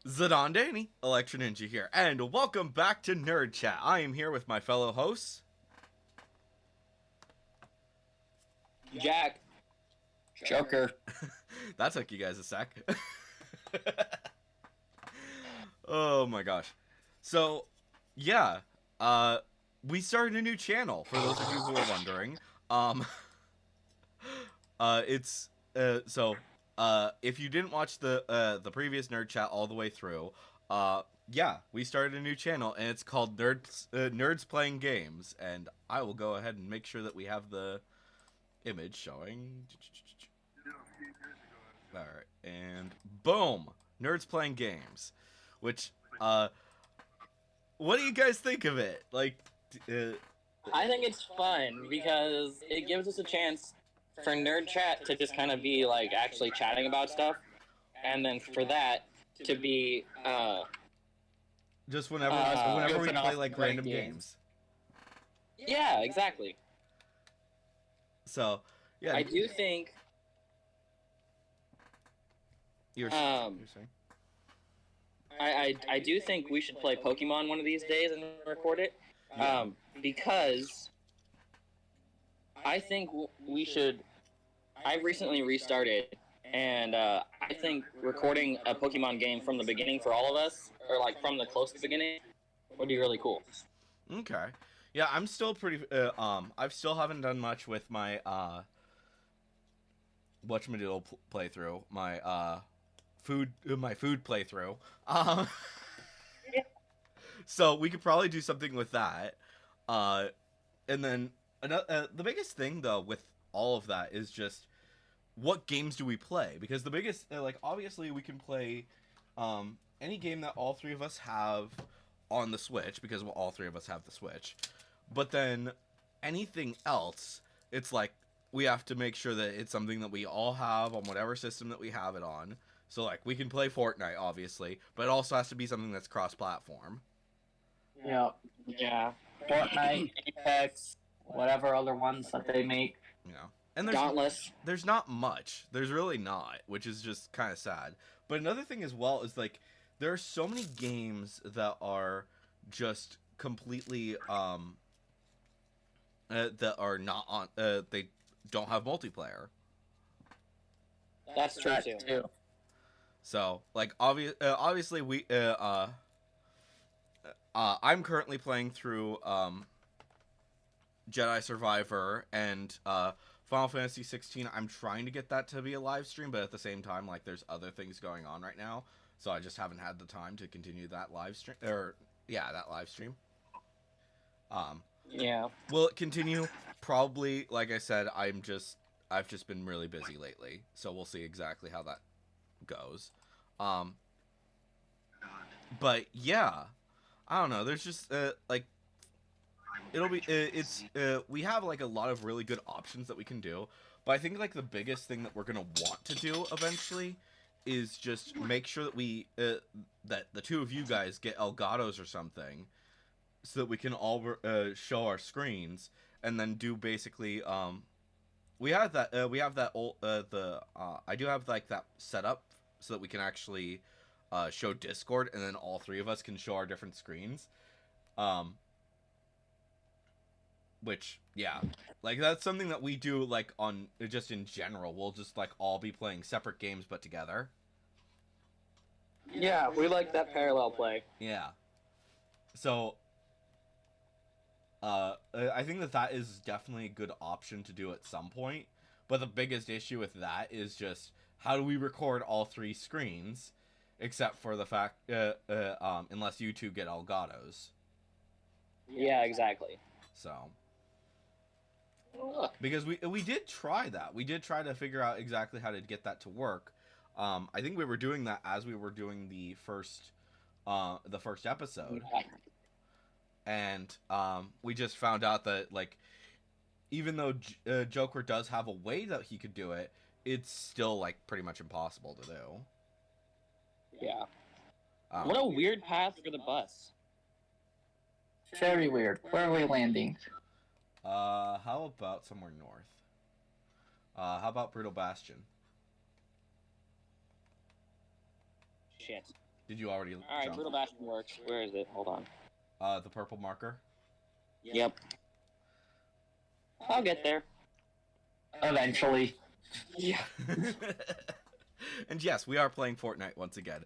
Zidane Danny, Electri Ninja here, and welcome back to Nerd Chat. I am here with my fellow hosts. Jack. Joker. That took you guys a sec. Oh my gosh. So, yeah, we started a new channel, for those of you who are wondering. Um, it's, if you didn't watch the previous Nerd Chat all the way through, yeah, we started a new channel, and it's called Nerds Playing Games, and I will go ahead and make sure that we have the image showing. All right, and boom, Nerds Playing Games, which, what do you guys think of it? Like, I think it's fun because it gives us a chance for Nerd Chat to just kind of be like actually chatting about stuff, and then for that to be just whenever we goofing play off like playing random games. Yeah, exactly. So, yeah, I do think you're saying. I do think we should play Pokemon one of these days and record it. Yeah. Because I think we should. I recently restarted, and I think recording a Pokemon game from the beginning for all of us, or like from the closest beginning, would be really cool. Okay. Yeah, I'm still pretty. I still haven't done much with my whatchamadiddle playthrough. My food playthrough. Um, so we could probably do something with that. And then the biggest thing though with all of that is just what games do we play? Because the biggest, obviously we can play any game that all three of us have on the Switch, because all three of us have the Switch. But then anything else, it's like we have to make sure that it's something that we all have on whatever system that we have it on. So like we can play Fortnite, obviously, but it also has to be something that's cross-platform. Yeah. Yeah. Fortnite, Apex, whatever other ones that they make. You know, and Dauntless. there's not much. There's really not, which is just kind of sad. But another thing as well is like there are so many games that are just completely that are not on they don't have multiplayer. That's true too. So like obviously I'm currently playing through Jedi Survivor and Final Fantasy 16. I'm trying to get that to be a live stream, but at the same time, like there's other things going on right now, so I just haven't had the time to continue that live stream. That live stream. Yeah. Will it continue? Probably. Like I said, I've just been really busy lately, so we'll see exactly how that goes. But yeah, I don't know. There's just like it'll be it's we have like a lot of really good options that we can do, but I think like the biggest thing that we're gonna want to do eventually is just make sure that we that the two of you guys get Elgatos or something, so that we can all show our screens and then do basically we have that old I do have like that set up so that we can actually show Discord, and then all three of us can show our different screens. Which, yeah, like that's something that we do like on just in general. We'll just like all be playing separate games but together. Yeah, we like that parallel play. Yeah. So, I think that is definitely a good option to do at some point. But the biggest issue with that is just how do we record all three screens, except for the fact, unless you two get Elgatos. Yeah, exactly. So. Because we did try that. We did try to figure out exactly how to get that to work. I think we were doing that as we were doing the first episode, and we just found out that like even though Joker does have a way that he could do it, it's still like pretty much impossible to do. Yeah. What a weird path for the bus. Very weird. Where are we landing? How about somewhere north? How about Brutal Bastion? Shit. Did you already All right, jump? Brutal Bastion works. Where is it? Hold on. The purple marker. Yep. I'll get there. Eventually. Yeah. And yes, we are playing Fortnite once again.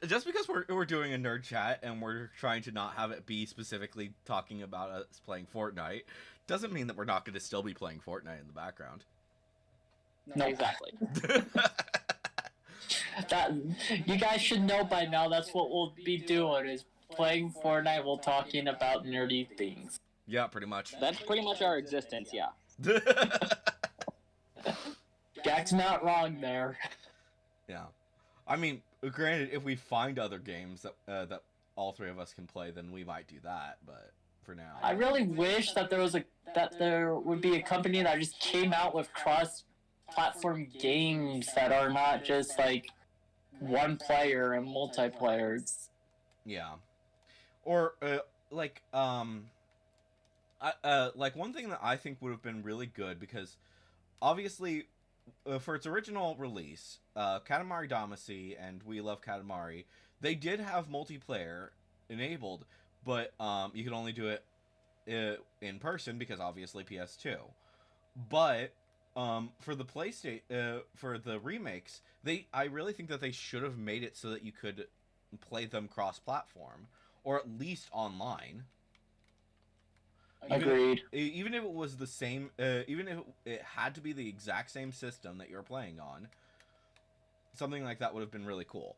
Just because we're doing a nerd chat and we're trying to not have it be specifically talking about us playing Fortnite, doesn't mean that we're not going to still be playing Fortnite in the background. No, Exactly. That you guys should know by now. That's what we'll be doing: is playing Fortnite while talking about nerdy things. Yeah, pretty much. That's pretty much our existence, yeah. Jack's not wrong there. Yeah, I mean, granted, if we find other games that all three of us can play, then we might do that. But for now, I really wish that there would be a company that just came out with cross-platform games that are not just like one player and multiplayers. yeah, or like like one thing that I think would have been really good, because obviously for its original release, Katamari Damacy and We Love Katamari, they did have multiplayer enabled, but you could only do it in person because obviously PS2. But for the PlayStation, for the remakes, I really think that they should have made it so that you could play them cross-platform, or at least online. Agreed. Even if it was the same, even if it had to be the exact same system that you're playing on, something like that would have been really cool.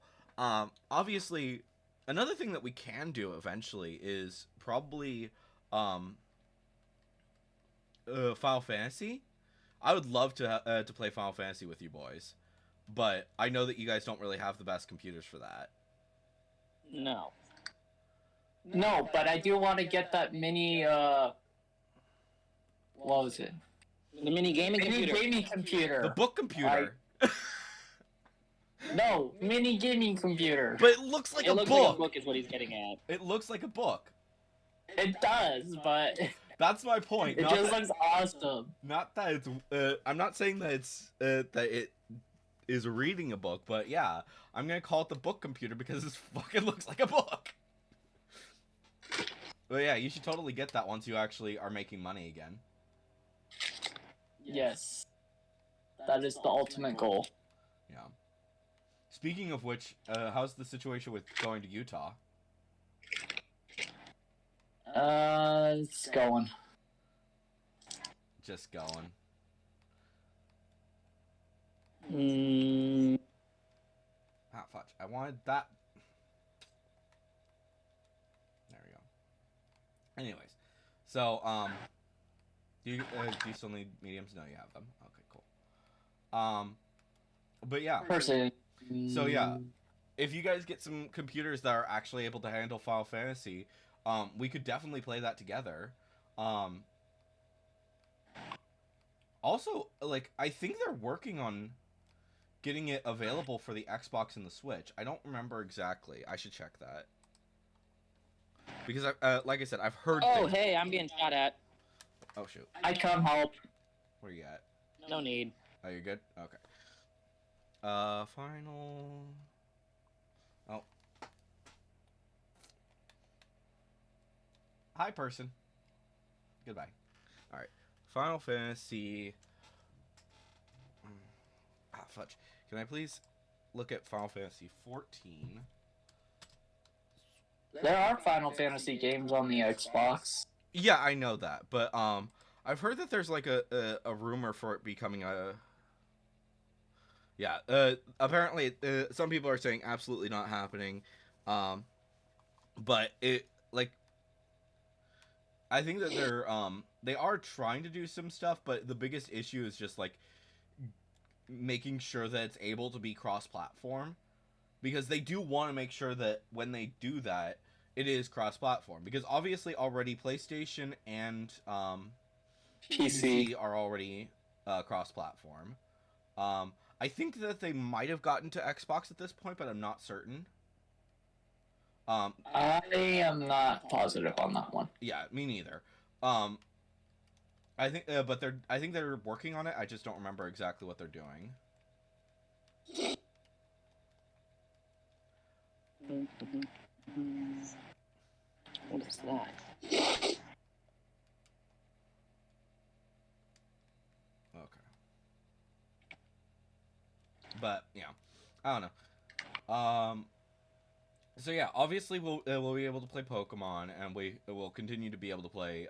Obviously, another thing that we can do eventually is probably Final Fantasy. I would love to play Final Fantasy with you boys, but I know that you guys don't really have the best computers for that. No. No, but I do want to get that mini. What was it? The mini gaming Mini computer. gaming computer. The book computer. No, mini gaming computer. But it looks like It a looks book. like a book is what he's getting at. It looks like a book. It does, but That's my point. it Not just that, looks awesome. not that it's. I'm not saying that it's that it is reading a book, but yeah, I'm gonna call it the book computer because it fucking looks like a book. But yeah, you should totally get that once you actually are making money again. Yes, that is the ultimate goal. Yeah. Speaking of which, how's the situation with going to Utah? It's going. Just going. Ah, fudge. I wanted that. There we go. Anyways, so do you still need mediums? No, you have them. Okay, cool. But yeah. Person. So yeah, if you guys get some computers that are actually able to handle Final Fantasy, we could definitely play that together. Also, like, I think they're working on getting it available for the Xbox and the Switch. I don't remember exactly. I should check that. Because, like I said, I've heard Oh, things. hey, I'm getting shot at. Oh, shoot. I come help. Where you at? No need. Oh, you're good? Okay. Final... Oh. Hi, person. Goodbye. Alright. Final Fantasy... Ah, fudge. Can I please look at Final Fantasy 14? There are Final Fantasy games on the Xbox. Yeah, I know that, but I've heard that there's like a rumor for it becoming a... Yeah, apparently some people are saying absolutely not happening, but it, like, I think that they are trying to do some stuff, but the biggest issue is just, like, making sure that it's able to be cross-platform, because they do want to make sure that when they do that, it is cross-platform, because obviously already PlayStation and PC are already cross-platform. I think that they might have gotten to Xbox at this point, but I'm not certain. I am not positive on that one. Yeah, me neither. I think, but I think they're working on it. I just don't remember exactly what they're doing. What is that? Okay. But yeah, I don't know. So yeah, obviously we'll be able to play Pokemon, and we will continue to be able to play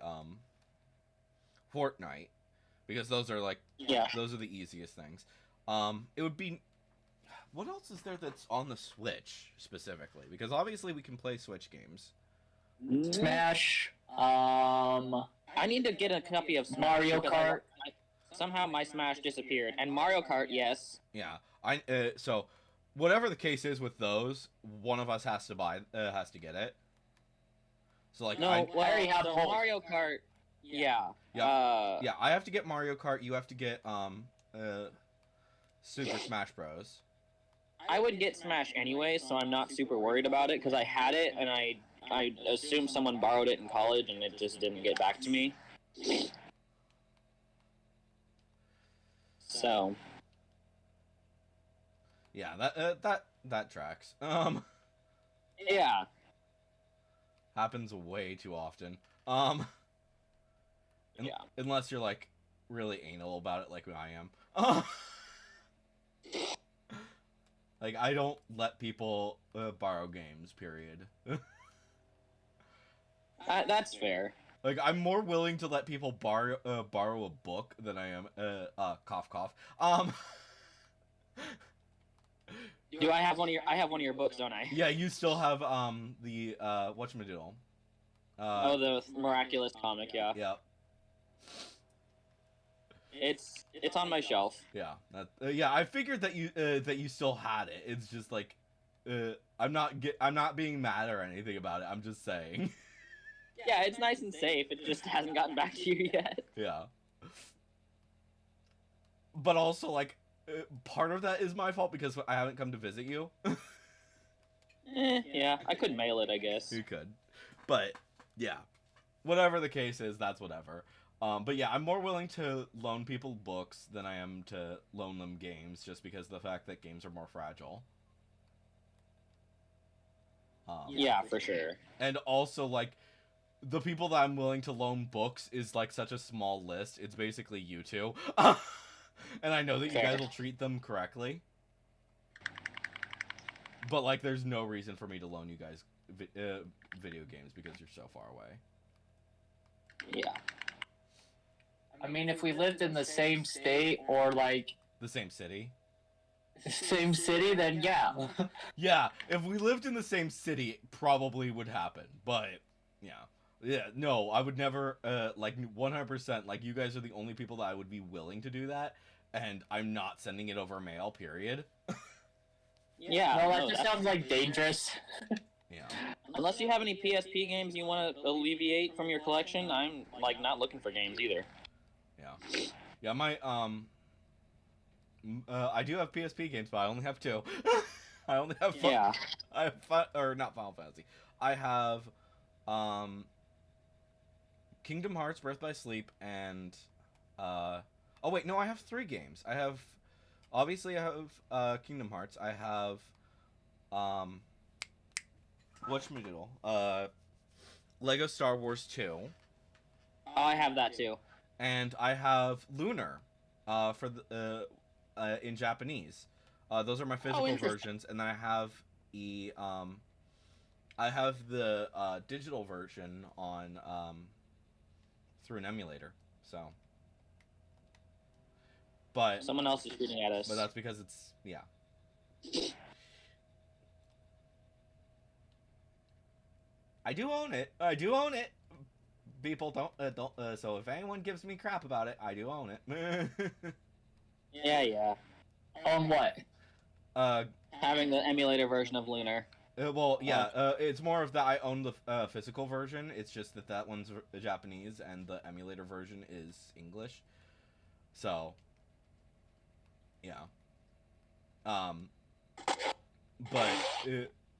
Fortnite, because those are like those are the easiest things. It would be, what else is there that's on the Switch specifically? Because obviously we can play Switch games. Smash. I need to get a copy of Smash Mario because Kart. somehow my Smash disappeared. And Mario Kart, yes. Yeah, so whatever the case is with those, one of us has to get it. So like No, I already have so both. Mario Kart, yeah. yeah, I have to get Mario Kart. You have to get Super Smash Bros. I would get Smash anyway, so I'm not super worried about it because I had it and I assumed someone borrowed it in college and it just didn't get back to me. So Yeah, that tracks. yeah. Happens way too often. Yeah. Unless you're like really anal about it, like I am. Like I don't let people borrow games. Period. That's fair. Like I'm more willing to let people borrow a book than I am cough cough. Do I have one of your? I have one of your books, don't I? Yeah, you still have the whatchamadoodle. Oh, the miraculous comic, yeah. Yeah. It's on my shelf. Yeah. Yeah, I figured that you still had it. It's just like I'm not being mad or anything about it. I'm just saying. Yeah, it's nice and safe. It just hasn't gotten back to you yet. Yeah. But also like part of that is my fault because I haven't come to visit you. Yeah, I could mail it, I guess. You could. But yeah. Whatever the case is, that's whatever. But yeah, I'm more willing to loan people books than I am to loan them games, just because of the fact that games are more fragile. Yeah, for sure. And also, like, the people that I'm willing to loan books is, like, such a small list. It's basically you two. And I know that you Fair. guys will treat them correctly. But, like, there's no reason for me to loan you guys video games because you're so far away. Yeah. I mean, if we lived in the same state or like The same city. same city, then yeah. Yeah, if we lived in the same city, it probably would happen. But, yeah, no, I would never, like, 100%, like, you guys are the only people that I would be willing to do that, and I'm not sending it over mail, period. Yeah. No, that no, just that's- sounds like dangerous. Yeah. Unless you have any PSP games you want to alleviate from your collection, I'm, like, not looking for games either. Yeah. Yeah, my, I do have PSP games, but I only have 2. I only have Yeah. I have or not Final Fantasy. I have Kingdom Hearts, Birth by Sleep, and oh wait, no, I have 3 games. I have obviously I have Kingdom Hearts. I have whatchamadoodle? Lego Star Wars 2, Oh, I have that too. and I have Lunar for the in Japanese. Those are my physical interesting. versions, and then I have I have the digital version on through an emulator. So, but Someone else is shooting at us. that's because it's I do own it. I do own it. People don't. So if anyone gives me crap about it, I do own it. Yeah. On what? Having the emulator version of Lunar. Well, yeah, it's more of that I own the physical version. It's just that one's Japanese and the emulator version is English. So, yeah. But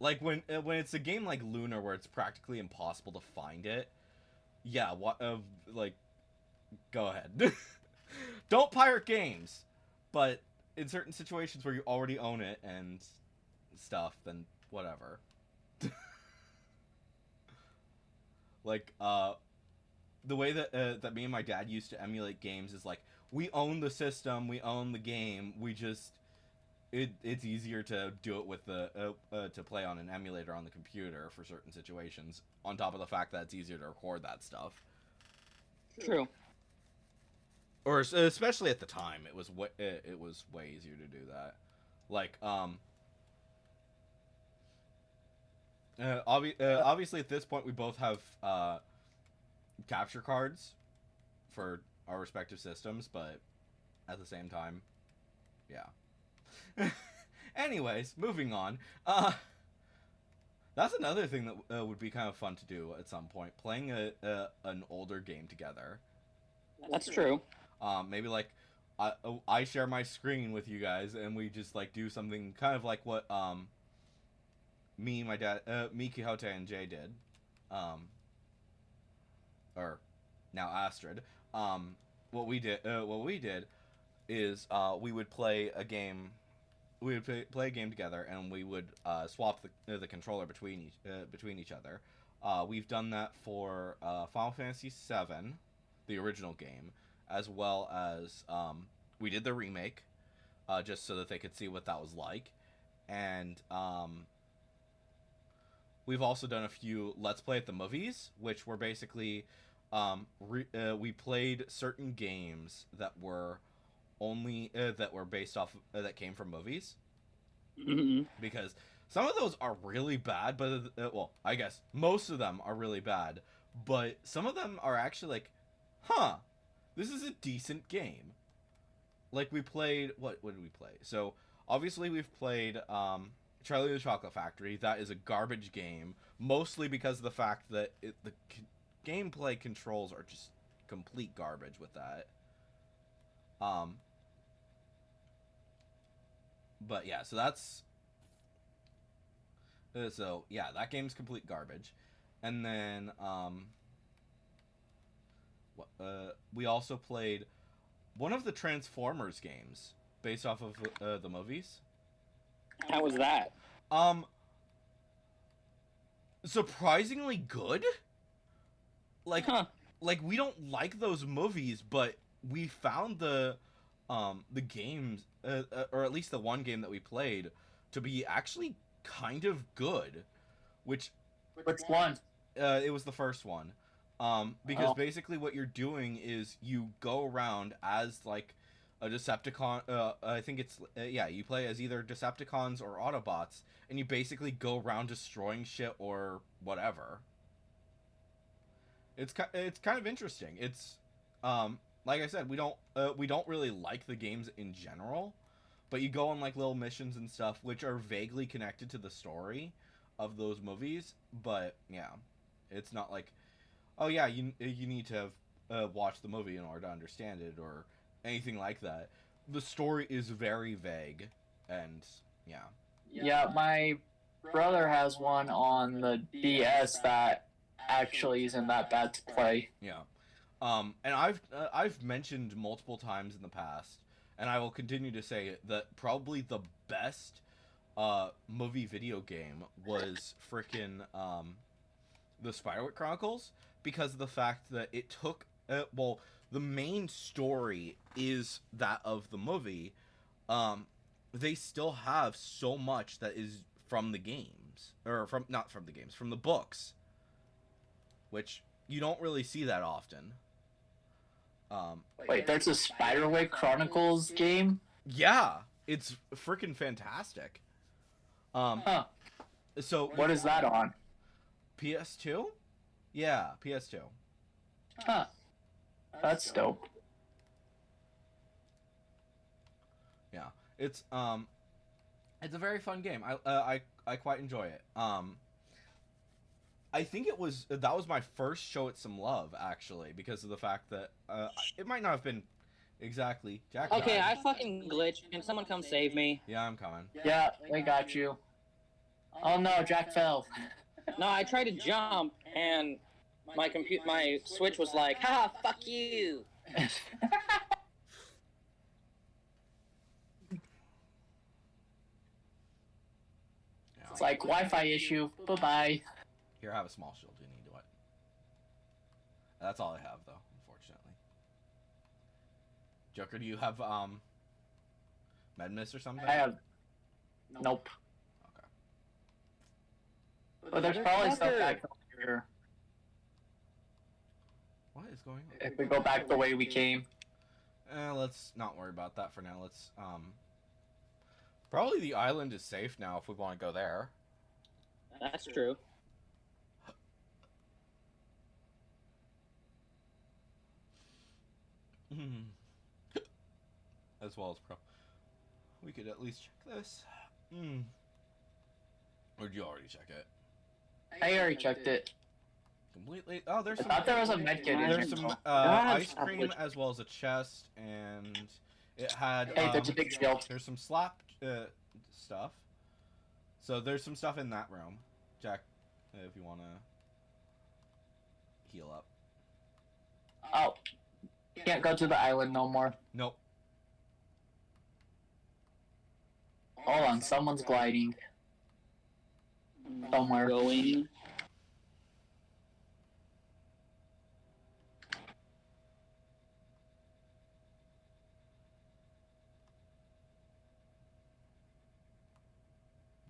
like when it's a game like Lunar where it's practically impossible to find it, yeah. What like, go ahead. Don't pirate games, but in certain situations where you already own it and stuff, then whatever. Like the way that that me and my dad used to emulate games is like we own the system, we own the game. We just it's easier to do it with the to play on an emulator on the computer for certain situations. On top of the fact that it's easier to record that stuff. True. Or especially at the time, it was way easier to do that. Like obviously at this point we both have capture cards for our respective systems, but at the same time, yeah. Anyways, moving on. That's another thing that would be kind of fun to do at some point. Playing an older game together. That's true. Maybe like I share my screen with you guys, and we just like do something kind of like what my dad, me, Quixote, and Jay did. Or now Astrid. What we did is we would play a game. We would play a game together, and we would swap the controller between each other. We've done that for Final Fantasy VII, the original game, as well as we did the remake, just so that they could see what that was like, and we've also done a few Let's Play at the Movies, which were basically we played certain games that were only that were based off that came from movies, because some of those are really bad, but well, I guess most of them are really bad, but some of them are actually like, this is a decent game. Like we played what did we play? So obviously we've played Charlie the Chocolate Factory. That is a garbage game, mostly because of the fact that the gameplay controls are just complete garbage with that. But yeah, so that's so yeah, that game's complete garbage. And then we also played one of the Transformers games based off of the movies. How was that? Surprisingly good. Like, Huh. like we don't like those movies, but we found the games, or at least the one game that we played, to be actually kind of good. Which one? It was the first one. Because basically what you're doing is you go around as like a Decepticon. I think it's you play as either Decepticons or Autobots, and you basically go around destroying shit or whatever. It's kind of interesting. It's like I said, we don't really like the games in general, but you go on like little missions and stuff which are vaguely connected to the story of those movies. But yeah, it's not like, oh yeah, you need to have watched the movie in order to understand it or anything like that. The story is very vague, and yeah. Yeah, my brother has one on the DS that actually isn't that bad to play. Yeah. And I've mentioned multiple times in the past, and I will continue to say it, that probably the best movie video game was frickin' the Spiderwick Chronicles, because of the fact that it took well, the main story is that of the movie. They still have so much that is from the games, or from not from the games, from the books, which you don't really see that often. Wait, there's a Spiderwick Chronicles game? Yeah, it's freaking fantastic. Huh. So What is that on? PS2? Yeah, PS2. Huh. That's dope. Yeah, it's a very fun game. I quite enjoy it. I think that was my first show it some love, actually, because of the fact that it might not have been exactly Jack. Okay, died. I fucking glitched. Can someone come save me? Yeah, I'm coming. Yeah, I got you. Oh no, Jack fell. No, I tried to jump and my Switch was like, "Ha, fuck you." It's like Wi-Fi issue. Bye-bye. Here, have a small shield. You need what? That's all I have, though, unfortunately. Joker, do you have Medmiss or something? I have. Nope. Okay. But there's probably stuff back here What is going on? if we go back the way we came. Let's not worry about that for now. Let's probably the island is safe now if we want to go there. That's true. As well as pro. We could at least check this. Or did you already check it? I already checked it. Completely. Oh, there's I some. thought there was a med kit in There's here. some ice cream as well as a chest, and it had. Hey, there's a big shield. There's some slap stuff. So there's some stuff in that room, Jack. If you want to heal up. Oh. Can't go to the island no more. Nope. Hold on, someone's gliding. Somewhere. Going.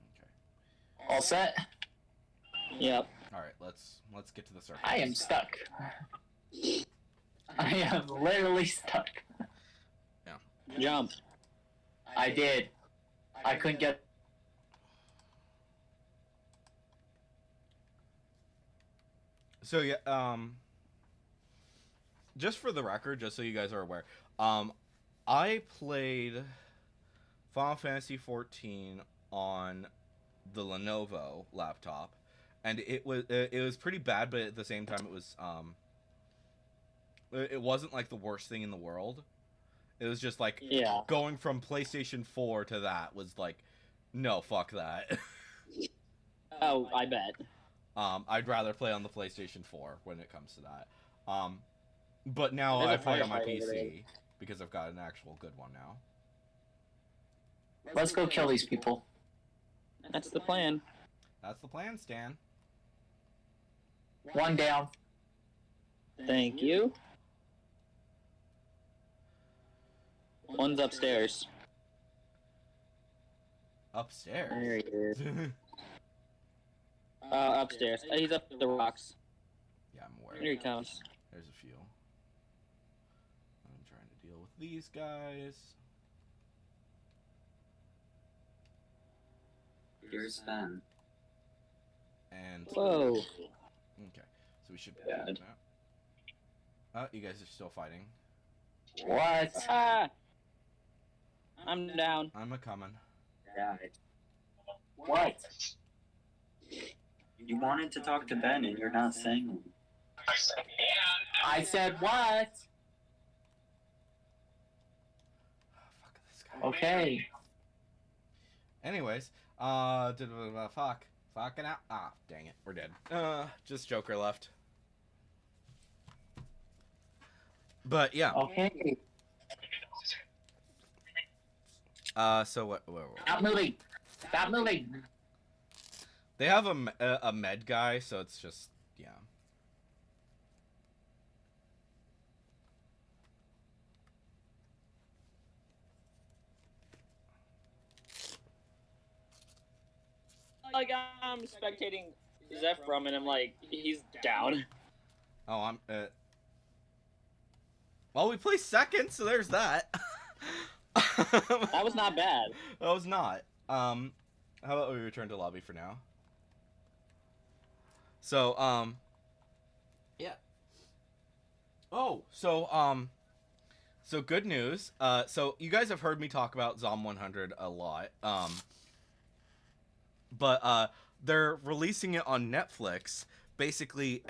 Okay. All set? Yep. All right. Let's get to the surface. I am stuck. I am literally stuck. Jump. I did. I couldn't get. So yeah, just for the record, just so you guys are aware, I played Final Fantasy XIV on the Lenovo laptop, and it was pretty bad, but at the same time it wasn't like the worst thing in the world. It was just like going from PlayStation 4 to that was like, no, fuck that. Oh, I bet. I'd rather play on the PlayStation 4 when it comes to that. But now There's a I play on my firefight over there. PC because I've got an actual good one now. Let's go kill these people. That's the plan. That's the plan, Stan. One down. Thank you. One's upstairs. Upstairs. There he is. Upstairs. He's up the rocks. Yeah, I'm aware. Here he comes. There's a few. I'm trying to deal with these guys. Here's Sven. And Whoa. okay, so we should. Yeah. You guys are still fighting. What? Ah! I'm down. I'm a coming. Yeah. What? You wanted to talk to Ben and you're not saying it. I said what? Fuck this guy. Okay. Anyways, fucking out. Ah, dang it, we're dead. Just Joker left. But yeah. Okay. So what? Stop moving. Stop moving. They have a med guy, so it's just yeah. Like, I'm spectating Zephyrum and I'm like, he's down. Oh, I'm. Well, we placed second, so there's that. That was not bad. That was not. How about we return to lobby for now? So, yeah. Oh, so good news. So you guys have heard me talk about Zom 100 a lot. But they're releasing it on Netflix. Basically,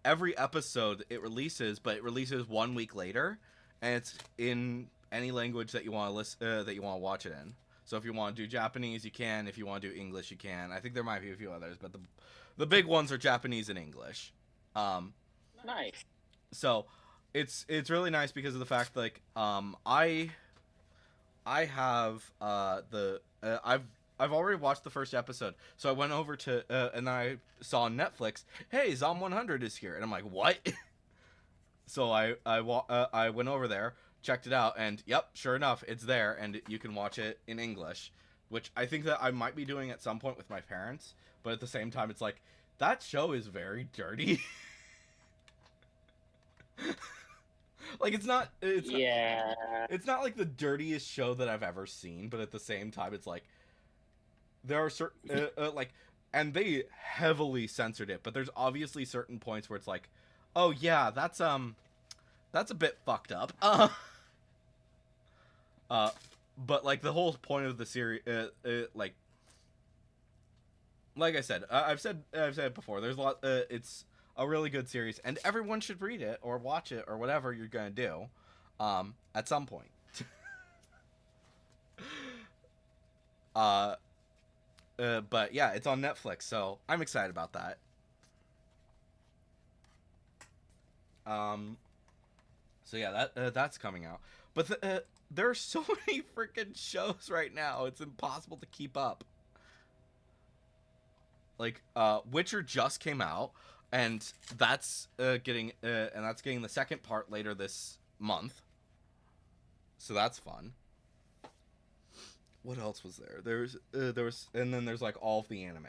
every episode it releases, but it releases 1 week later, and it's in any language that you want to listen, that you want to watch it in. So if you want to do Japanese, you can. If you want to do English, you can. I think there might be a few others, but the big ones are Japanese and English. Nice. So it's really nice because of the fact like I have I've already watched the first episode, so I went over to and then I saw on Netflix, hey, Zom 100 is here, and I'm like, what? So I went over there, checked it out, and yep, sure enough, it's there, and you can watch it in English, which I think that I might be doing at some point with my parents. But at the same time, it's like that show is very dirty. Like Yeah. it's not like the dirtiest show that I've ever seen, but at the same time, it's like there are certain like, and they heavily censored it, but there's obviously certain points where it's like, oh yeah, that's a bit fucked up. But like the whole point of the series, like I said, I've said it before. There's a lot. It's a really good series, and everyone should read it or watch it or whatever you're gonna do, at some point. But yeah, it's on Netflix, so I'm excited about that. So yeah, that's coming out. But there are so many freaking shows right now. It's impossible to keep up. Like Witcher just came out, and that's getting the second part later this month. So that's fun. What else was there? There was, and then there's like all of the anime.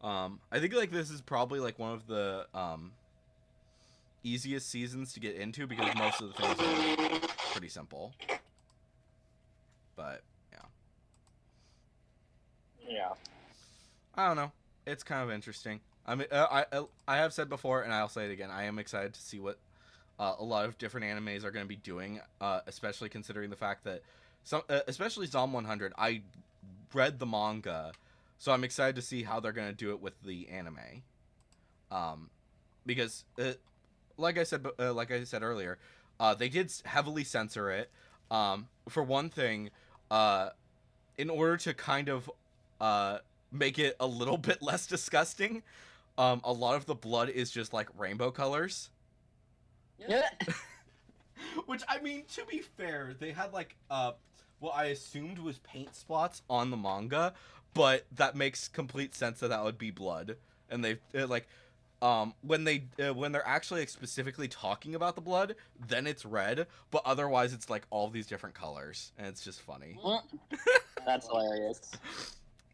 I think like this is probably like one of the easiest seasons to get into because most of the things are pretty simple. But Yeah. I don't know. It's kind of interesting. I mean, I have said before, and I'll say it again. I am excited to see what a lot of different animes are going to be doing, especially considering the fact that especially Zom 100. I read the manga, so I'm excited to see how they're going to do it with the anime. Because like I said earlier, they did heavily censor it. For one thing, in order to kind of make it a little bit less disgusting, a lot of the blood is just like rainbow colors. Yeah. Which, I mean, to be fair, they had like what I assumed was paint spots on the manga, but that makes complete sense that would be blood. And they like when they're actually like, specifically talking about the blood, then it's red, but otherwise it's like all these different colors, and it's just funny. That's hilarious.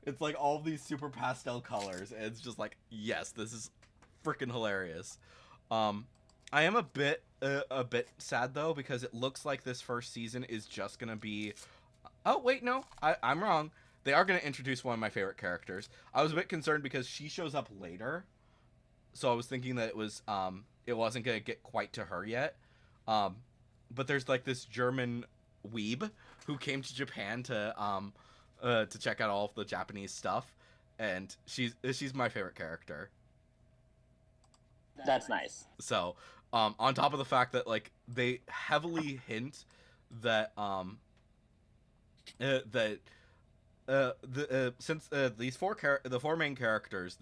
It's like all these super pastel colors, and it's just like, yes, this is freaking hilarious. I am a bit sad though, because it looks like this first season is just gonna be. Oh wait, no, I'm wrong. They are gonna introduce one of my favorite characters. I was a bit concerned because she shows up later, so I was thinking that it wasn't gonna get quite to her yet. But there's like this German weeb who came to Japan to check out all of the Japanese stuff, and she's my favorite character. That's nice. So, on top of the fact that like they heavily hint that since these the four main characters,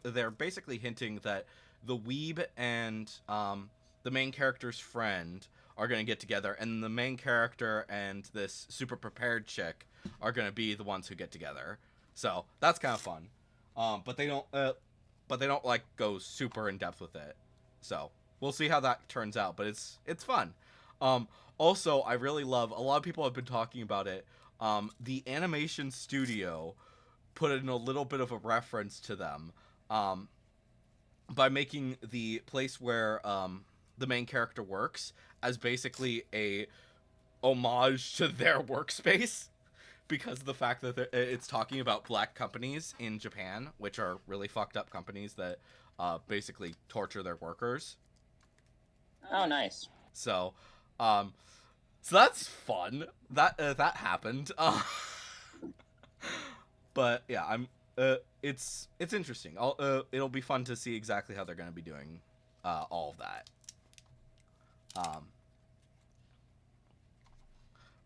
they're basically hinting that the weeb and the main character's friend are going to get together, and the main character and this super prepared chick are going to be the ones who get together. So that's kind of fun. But they don't like go super in depth with it. So we'll see how that turns out. But it's fun. Also, I really love. A lot of people have been talking about it. The animation studio put in a little bit of a reference to them by making the place where the main character works as basically a homage to their workspace, because of the fact that it's talking about black companies in Japan, which are really fucked up companies that basically torture their workers. Oh, nice. So that's fun. That happened. But yeah, it's interesting. It'll be fun to see exactly how they're going to be doing all of that.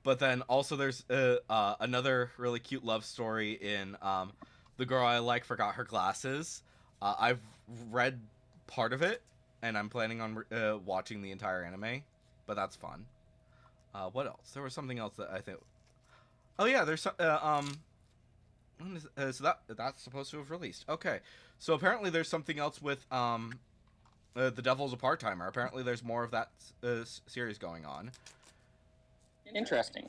But then also there's another really cute love story in The Girl I Like Forgot Her Glasses. I've read part of it, and I'm planning on watching the entire anime, but that's fun. What else? There was something else that I think. Oh yeah, there's so that's supposed to have released. Okay, so apparently there's something else with The Devil's a Part-Timer. Apparently, there's more of that series going on. Interesting.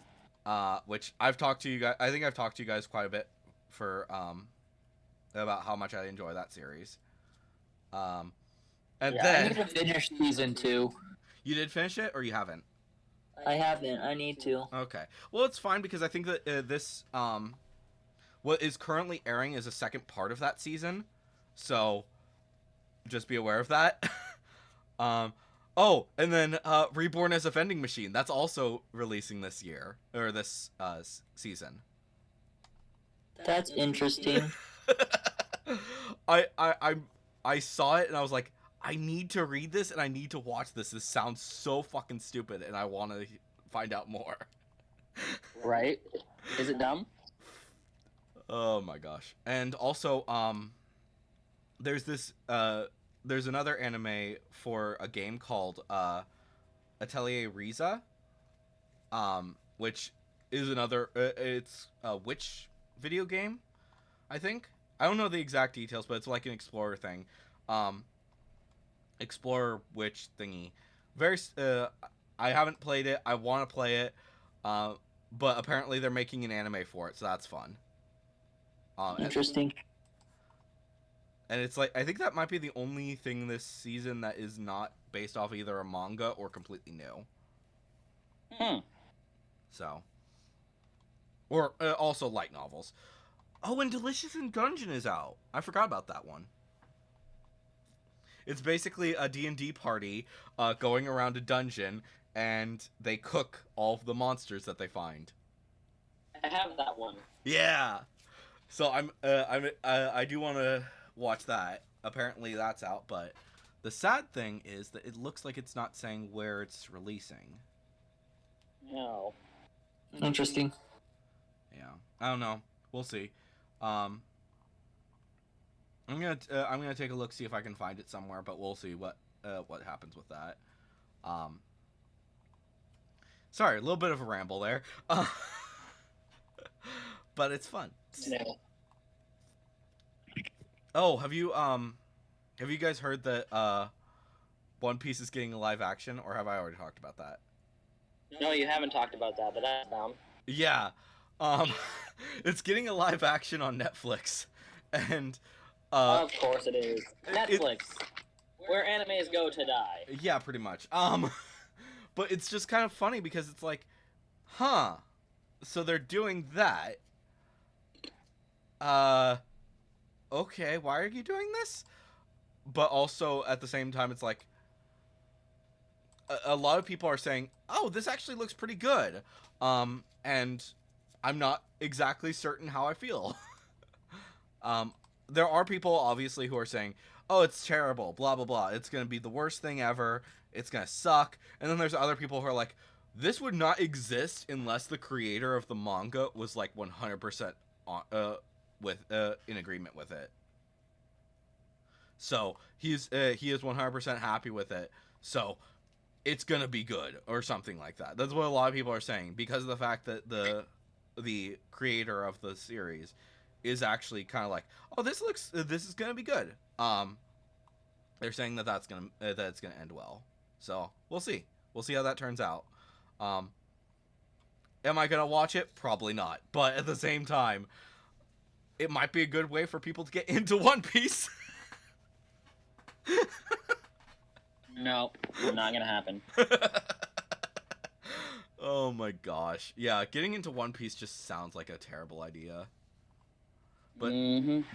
Which I've talked to you guys. I think I've talked to you guys quite a bit for about how much I enjoy that series. And I then need to finish season 2. you did finish it, or you haven't? I haven't. I need to. Okay. Well, it's fine because I think that this what is currently airing is a second part of that season, so just be aware of that. Oh, and then Reborn as a Vending Machine. That's also releasing this year or this season. That's interesting. I saw it and I was like, I need to read this and I need to watch this. This sounds so fucking stupid and I want to find out more. Right? Is it dumb? Oh my gosh. And also there's this there's another anime for a game called Atelier Riza, which is another it's a witch video game, I think. I don't know the exact details, but it's like an explorer thing. Explorer witch thingy. Very I haven't played it. I want to play it. But apparently they're making an anime for it, so that's fun. Interesting. And it's like, I think that might be the only thing this season that is not based off either a manga or completely new. So. Or also light novels. Oh, and Delicious in Dungeon is out. I forgot about that one. It's basically a D&D party going around a dungeon, and they cook all of the monsters that they find. I have that one. Yeah. So I do want to watch that. Apparently that's out, but the sad thing is that it looks like it's not saying where it's releasing. No. Interesting. Yeah. I don't know. We'll see. I'm gonna take a look, see if I can find it somewhere, but we'll see what happens with that. Sorry, a little bit of a ramble there. But it's fun. No. Oh, have you guys heard that One Piece is getting a live action, or have I already talked about that? No, you haven't talked about that, but that's dumb. Yeah. It's getting a live action on Netflix. And Of course it is. Netflix. Where animes go to die. Yeah, pretty much. But it's just kind of funny because it's like, so they're doing that. Okay, why are you doing this? But also at the same time, it's like a lot of people are saying, "Oh, this actually looks pretty good," and I'm not exactly certain how I feel. There are people obviously who are saying, "Oh, it's terrible, blah blah blah. It's gonna be the worst thing ever. It's gonna suck." And then there's other people who are like, "This would not exist unless the creator of the manga was like 100% in agreement with it." So he is 100% happy with it. So it's gonna be good or something like that. That's what a lot of people are saying because of the fact that the creator of the series is actually kind of like, "Oh, this is gonna be good." They're saying that it's gonna end well. So we'll see how that turns out. Am I gonna watch it? Probably not. But at the same time, it might be a good way for people to get into One Piece. Nope, not gonna happen. Oh my gosh. Yeah, getting into One Piece just sounds like a terrible idea. But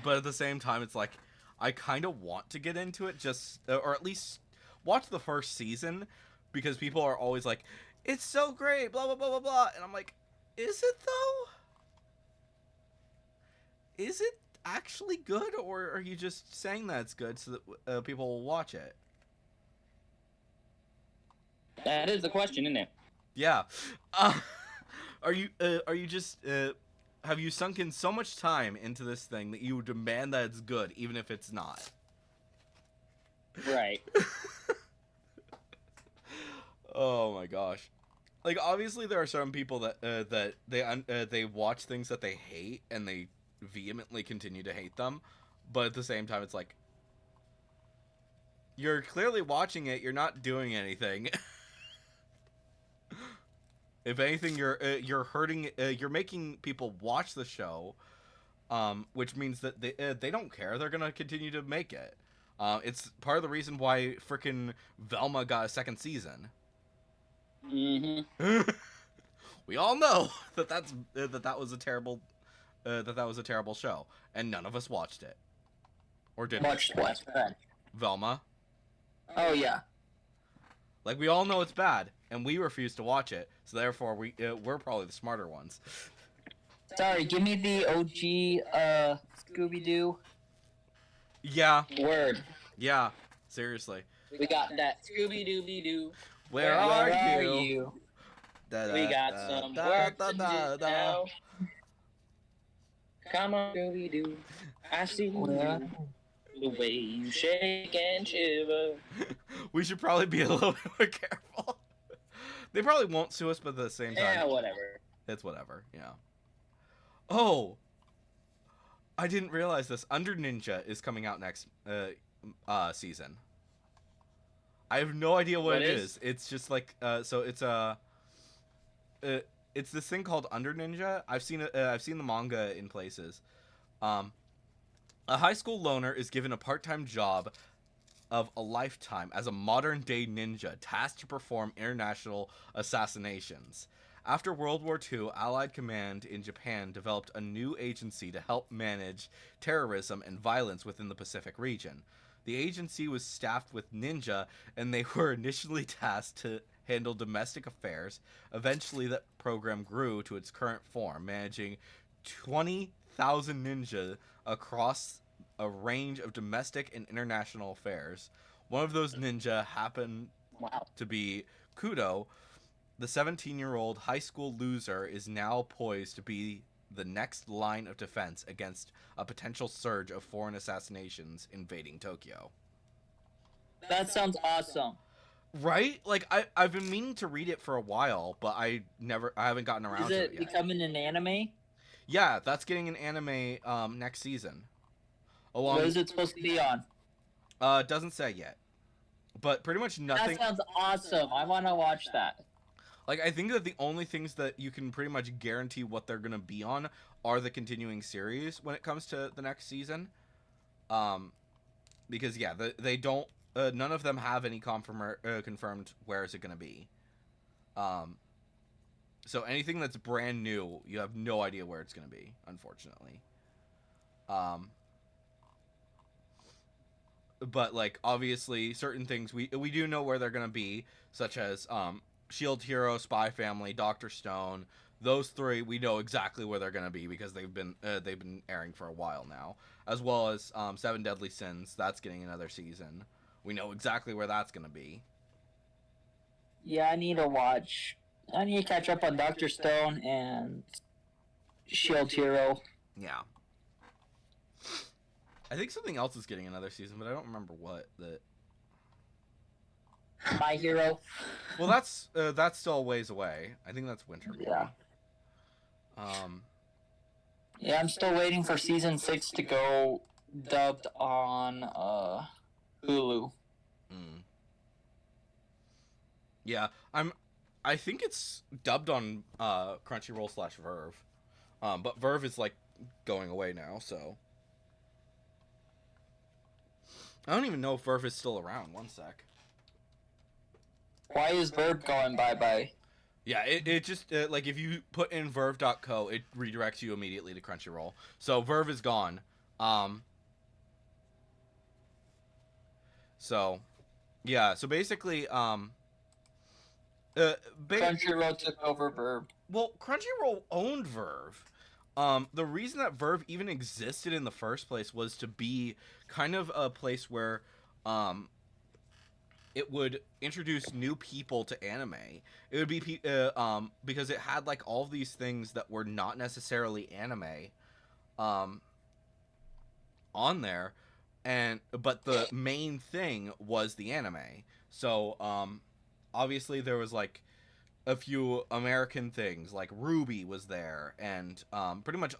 but at the same time, it's like, I kind of want to get into it, just or at least watch the first season, because people are always like, "It's so great, blah blah blah blah blah," and I'm like, is it though? Is it actually good, or are you just saying that it's good so that people will watch it? That is the question, isn't it? Yeah. Are you just have you sunk in so much time into this thing that you demand that it's good even if it's not? Right. Oh my gosh. Like, obviously there are some people that that they watch things that they hate and they vehemently continue to hate them, but at the same time it's like, You're clearly watching it. You're not doing anything. If anything, you're hurting. You're making people watch the show, which means that they don't care. They're gonna continue to make it. It's part of the reason why frickin' Velma got a second season. Mm-hmm. We all know that was a terrible that was a terrible show, and none of us watched it, or did Watched what? Velma. Oh yeah. Like, we all know it's bad, and we refuse to watch it, so therefore we're probably the smarter ones. Sorry, give me the OG Scooby-Doo. Yeah, Word. yeah, seriously. We got that Scooby-Dooby-Doo. Where are you? We got some work to do now. Come on, Scooby-Doo. I see Where? you. The way you shake and shiver. We should probably be a little bit more careful. They probably won't sue us, but at the same time, Yeah, whatever. it's whatever. Yeah. Oh, I didn't realize this. Under Ninja is coming out next season. I have no idea what it is. It's just like so it's it's this thing called Under Ninja. I've seen it. I've seen the manga in places. A high school loner is given a part-time job of a lifetime as a modern-day ninja tasked to perform international assassinations. After World War II, Allied Command in Japan developed a new agency to help manage terrorism and violence within the Pacific region. The agency was staffed with ninja, and they were initially tasked to handle domestic affairs. Eventually, that program grew to its current form, managing 20,000 ninja across a range of domestic and international affairs. One of those ninja happened to be Kudo. The 17-year-old high school loser is now poised to be the next line of defense against a potential surge of foreign assassinations invading Tokyo. That sounds awesome. Right? Like, I've been meaning to read it for a while, but I haven't gotten around Is to it it yet. becoming an anime? Yeah, that's getting an anime next season. What is it supposed to be on? Doesn't say yet. But pretty much nothing. That sounds awesome. I want to watch that. Like, I think that the only things that you can pretty much guarantee what they're going to be on are the continuing series when it comes to the next season. Because, yeah, they don't... none of them have any confirmed where is it going to be. So anything that's brand new, you have no idea where it's going to be, unfortunately. But, like, obviously, certain things we do know where they're going to be, such as Shield Hero, Spy Family, Dr. Stone. Those three, we know exactly where they're going to be because they've been airing for a while now. As well as Seven Deadly Sins, that's getting another season. We know exactly where that's going to be. Yeah, I need to watch. I need to catch up on Dr. Stone and Shield Hero. Yeah. I think something else is getting another season, but I don't remember what. My Hero. Well, that's still a ways away. I think that's Winter Boy. Yeah. Yeah, I'm still waiting for season 6 to go dubbed on Hulu. Yeah, I think it's dubbed on Crunchyroll / Verve. But Verve is like going away now, so I don't even know if Verve is still around. One sec. Why is Verb going bye-bye? Yeah, it just, like, if you put in verve.co, it redirects you immediately to Crunchyroll. So, Verve is gone. So, yeah, so basically, Crunchyroll took over Verb. Well, Crunchyroll owned Verve. The reason that Verve even existed in the first place was to be kind of a place where, it would introduce new people to anime. It would be because it had like all these things that were not necessarily anime on there, but the main thing was the anime. So obviously there was like a few American things, like Ruby was there, and pretty much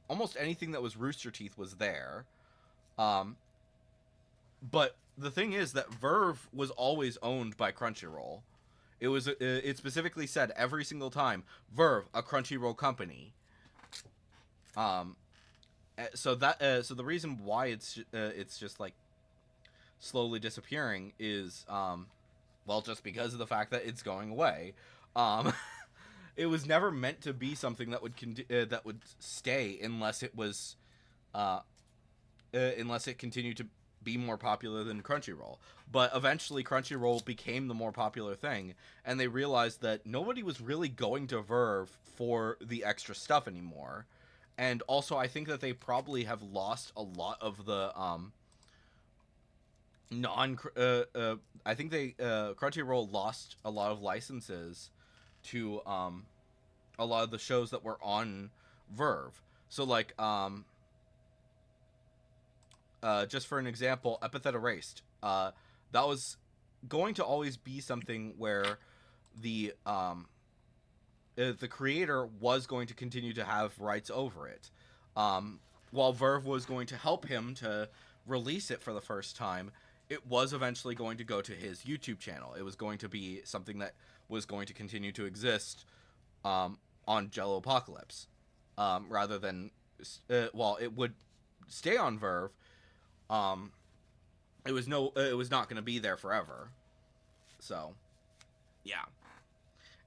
almost anything that was Rooster Teeth was there. But the thing is that Verve was always owned by Crunchyroll. It specifically said every single time, Verve, a Crunchyroll company. So the reason why it's just like slowly disappearing is well, just because of the fact that it's going away. It was never meant to be something that would stay unless it was unless it continued to be more popular than Crunchyroll. But eventually Crunchyroll became the more popular thing, and they realized that nobody was really going to Verve for the extra stuff anymore. And also I think that they probably have lost a lot of the I think Crunchyroll lost a lot of licenses to a lot of the shows that were on Verve. So like just for an example, Epithet Erased. That was going to always be something where the creator was going to continue to have rights over it, while Verve was going to help him to release it for the first time. It was eventually going to go to his YouTube channel. It was going to be something that was going to continue to exist on Jello Apocalypse, rather than while it would stay on Verve. It was not going to be there forever. So, yeah.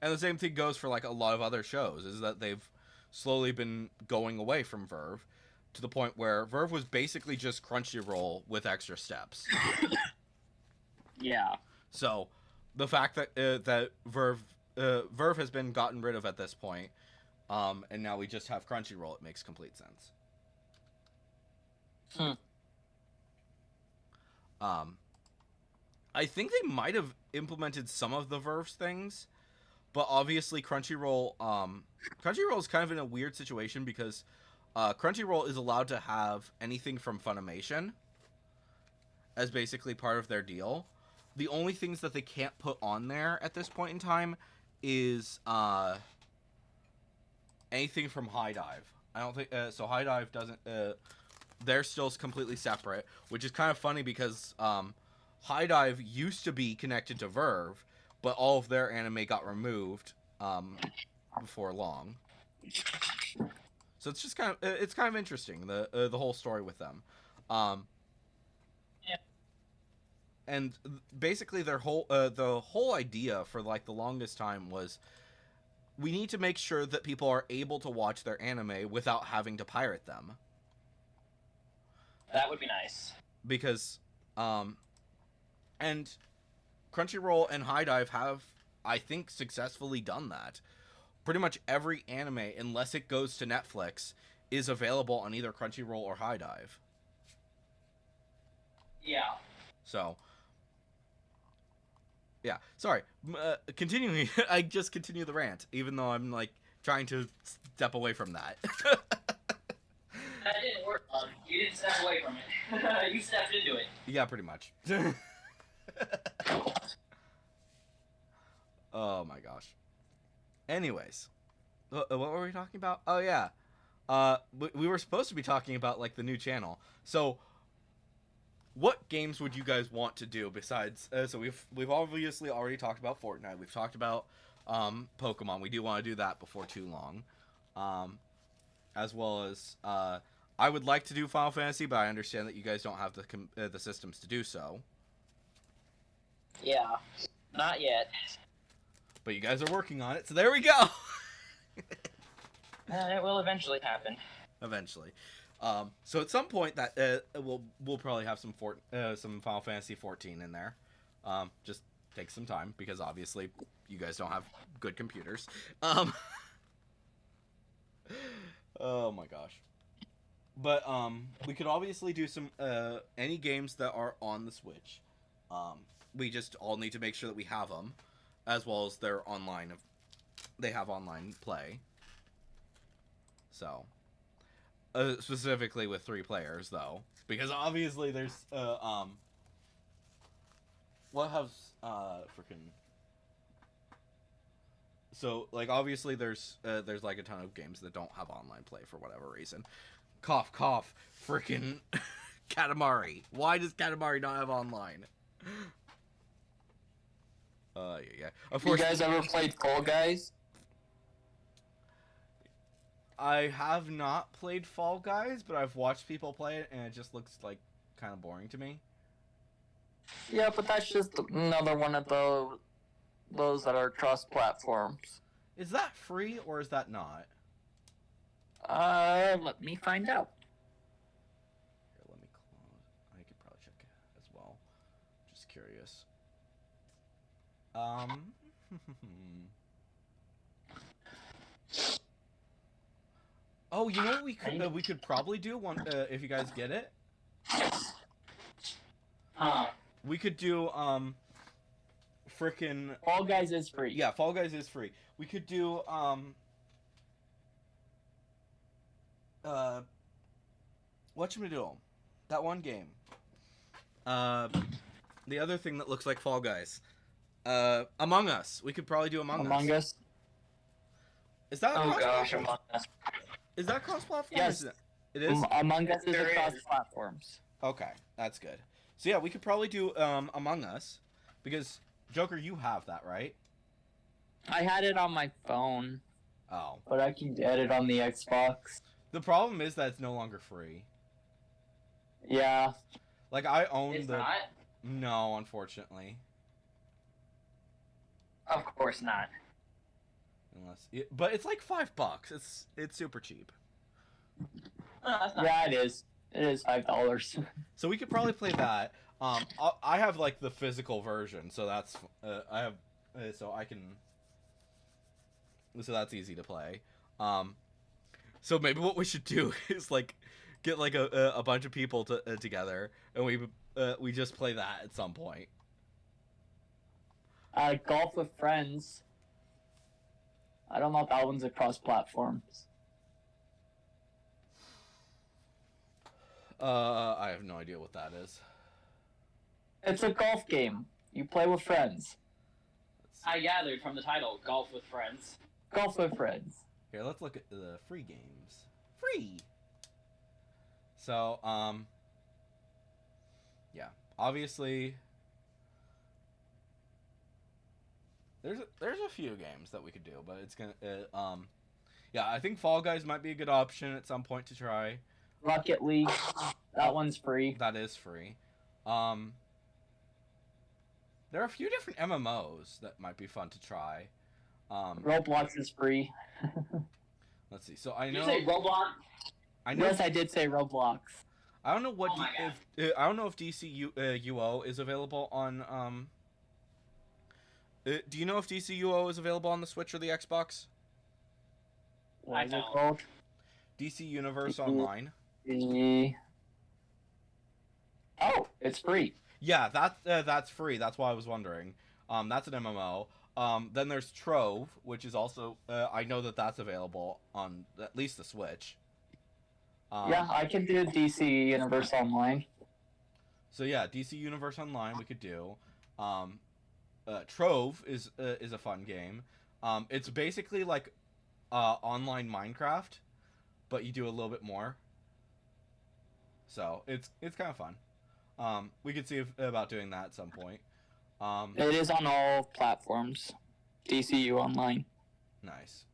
And the same thing goes for like a lot of other shows, is that they've slowly been going away from Verve to the point where Verve was basically just Crunchyroll with extra steps. Yeah. So, the fact that that Verve has been gotten rid of at this point, and now we just have Crunchyroll, it makes complete sense. I think they might have implemented some of the Verve's things, but obviously Crunchyroll is kind of in a weird situation because Crunchyroll is allowed to have anything from Funimation as basically part of their deal. The only things that they can't put on there at this point in time is anything from High Dive. I don't think so. High Dive doesn't. They're still completely separate, which is kind of funny because High Dive used to be connected to Verve, but all of their anime got removed before long. So it's just kind of interesting, the whole story with them. Yeah. And basically their the whole idea for like the longest time was, we need to make sure that people are able to watch their anime without having to pirate them. That would be nice. Because and Crunchyroll and High Dive have, I think, successfully done that. Pretty much every anime, unless it goes to Netflix, is available on either Crunchyroll or High Dive. Yeah. So, yeah. Sorry. Continuing, I just continue the rant, even though I'm like trying to step away from that. That didn't work. You didn't step away from it. You stepped into it. Yeah, pretty much. Oh my gosh. Anyways, what were we talking about? Oh yeah, we were supposed to be talking about like the new channel. So, what games would you guys want to do besides? So we've obviously already talked about Fortnite. We've talked about Pokemon. We do want to do that before too long, as well as I would like to do Final Fantasy, but I understand that you guys don't have the systems to do so. Yeah. Not yet. But you guys are working on it, so there we go. It will eventually happen. Eventually. So at some point that we'll probably have some Final Fantasy 14 in there. Just take some time because obviously you guys don't have good computers. Oh my gosh. But we could obviously do some any games that are on the Switch. We just all need to make sure that we have them, as well as their online. They have online play. So, specifically with 3 players though, because obviously there's what has freaking. So like obviously there's like a ton of games that don't have online play for whatever reason. Cough cough, freaking Katamari. Why does Katamari not have online? Yeah. Of You course, guys ever played Fall Guys? I have not played Fall Guys, but I've watched people play it, and it just looks like kind of boring to me. Yeah, but that's just another one of those that are cross platforms. Is that free or is that not? Let me find out. Here, let me close. I could probably check as well. Just curious. Oh, you know what we could probably do one if you guys get it. Huh. We could do frickin' Fall Guys is free. yeah, Fall Guys is free. We could do whatchamadiddle, that one game. The other thing that looks like Fall Guys. Among Us. We could probably do Among Us. Is that Oh cross gosh, platform? Among Us. Is that cross-platform? Yes. It is? Among Us is There across is. platforms. Okay, that's good. So yeah, we could probably do Among Us, because Joker, you have that, right? I had it on my phone, Oh. but I can get it on the Xbox. The problem is that it's no longer free. Yeah. Like, I own It's the... not. No, unfortunately. Of course not. But it's like $5. It's super cheap. That's not. Yeah, it is. It is $5. So we could probably play that. I have like the physical version, so that's I have so I can. So that's easy to play. So maybe what we should do is like get like a bunch of people together, and we just play that at some point. Golf with Friends. I don't know if that one's across platforms. I have no idea what that is. It's a golf game. You play with friends. I gathered from the title, Golf with Friends. Golf with Friends. Here, let's look at the free games. Free. So, yeah, obviously, there's a few games that we could do, but it's gonna, yeah, I think Fall Guys might be a good option at some point to try. Rocket League. That one's free. That is free. There are a few different MMOs that might be fun to try. Roblox is free. Let's see. So I Did you know. say Roblox? I know. Yes, I did say Roblox. I don't know what. Oh my God. I don't know if DCUO is available on. Do you know if DCUO is available on the Switch or the Xbox? What is it don't. called? DC Universe Online. Oh, it's free. Yeah, that's free. That's why I was wondering. That's an MMO. Then there's Trove, which is also I know that that's available on at least the Switch. Yeah, I can do DC Universe Online. So yeah, DC Universe Online we could do. Trove is a fun game. It's basically like online Minecraft, but you do a little bit more. So it's kind of fun. We could see about doing that at some point. It is on all platforms. DCU Online. Nice.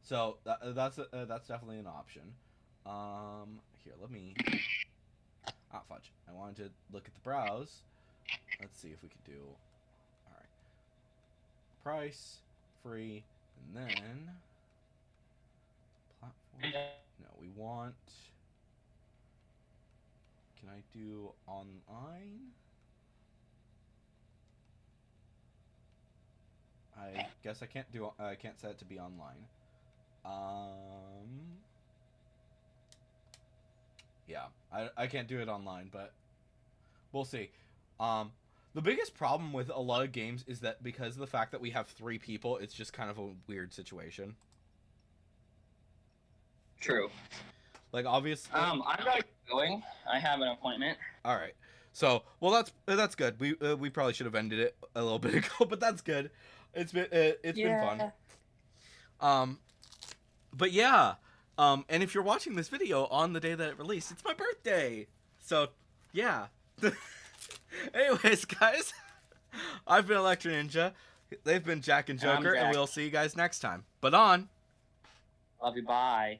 So that's definitely an option. Here, let me. Ah, fudge. I wanted to look at the browse. Let's see if we could do. All right. Price, free, and then platform. No, we want. Can I do online? I guess I can't do. I can't set it to be online. Yeah, I can't do it online, but we'll see. The biggest problem with a lot of games is that because of the fact that we have 3 people, it's just kind of a weird situation. True. Like obviously. I'm not going. I have an appointment. All right. So well, that's good. We probably should have ended it a little bit ago, but that's good. It's been fun. But yeah, And if you're watching this video on the day that it released, it's my birthday. So, yeah. Anyways, guys, I've been Electri Ninja. They've been Jack and And I'm Joker, and Jack. we'll see you guys next time. But on. Love you. Bye.